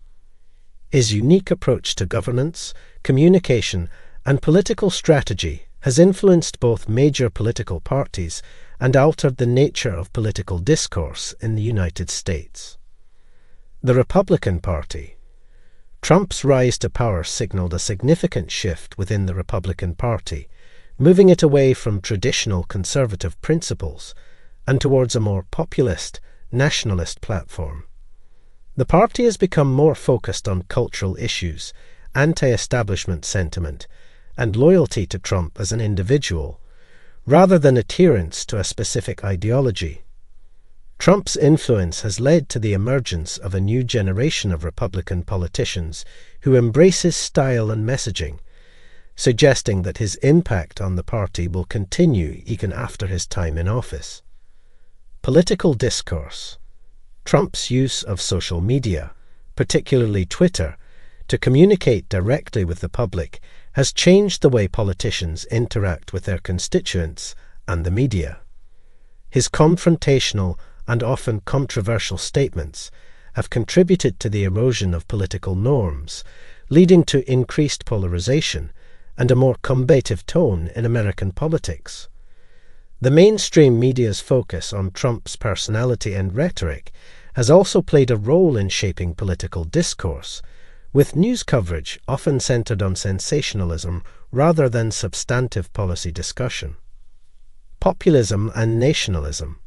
His unique approach to governance, communication, and political strategy has influenced both major political parties and altered the nature of political discourse in the United States. The Republican Party. Trump's rise to power signaled a significant shift within the Republican Party, moving it away from traditional conservative principles and towards a more populist, nationalist platform. The party has become more focused on cultural issues, anti-establishment sentiment, and loyalty to Trump as an individual, rather than adherence to a specific ideology. Trump's influence has led to the emergence of a new generation of Republican politicians who embrace his style and messaging, suggesting that his impact on the party will continue even after his time in office. Political discourse. Trump's use of social media, particularly Twitter, to communicate directly with the public has changed the way politicians interact with their constituents and the media. His confrontational and often controversial statements have contributed to the erosion of political norms, leading to increased polarization and a more combative tone in American politics. The mainstream media's focus on Trump's personality and rhetoric has also played a role in shaping political discourse, with news coverage often centered on sensationalism rather than substantive policy discussion. Populism and nationalism.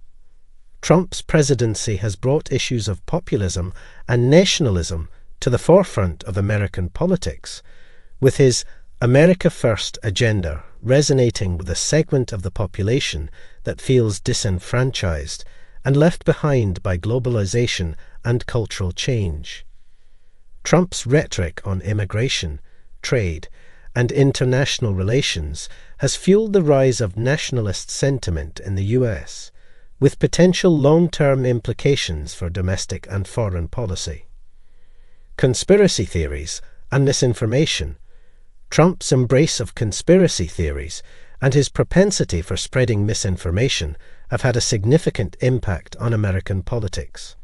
Trump's presidency has brought issues of populism and nationalism to the forefront of American politics, with his America First agenda resonating with a segment of the population that feels disenfranchised and left behind by globalization and cultural change. Trump's rhetoric on immigration, trade, and international relations has fueled the rise of nationalist sentiment in the U.S., with potential long-term implications for domestic and foreign policy. Conspiracy theories and misinformation. Trump's embrace of conspiracy theories and his propensity for spreading misinformation have had a significant impact on American politics.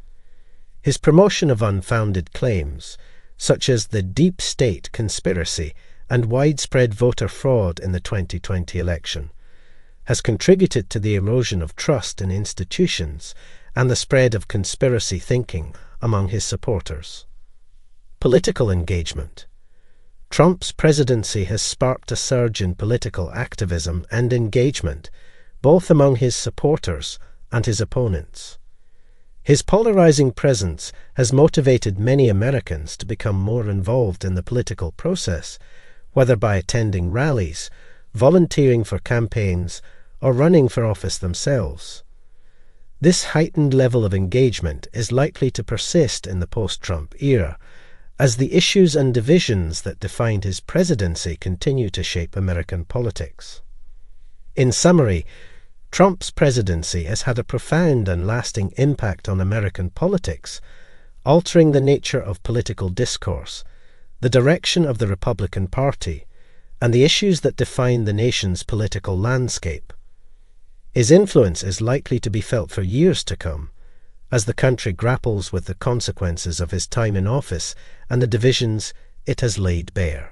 His promotion of unfounded claims, such as the deep state conspiracy and widespread voter fraud in the 2020 election, has contributed to the erosion of trust in institutions and the spread of conspiracy thinking among his supporters. Political engagement. Trump's presidency has sparked a surge in political activism and engagement, both among his supporters and his opponents. His polarizing presence has motivated many Americans to become more involved in the political process, whether by attending rallies, volunteering for campaigns, or running for office themselves. This heightened level of engagement is likely to persist in the post-Trump era, as the issues and divisions that defined his presidency continue to shape American politics. In summary, Trump's presidency has had a profound and lasting impact on American politics, altering the nature of political discourse, the direction of the Republican Party, and the issues that define the nation's political landscape. His influence is likely to be felt for years to come, as the country grapples with the consequences of his time in office and the divisions it has laid bare.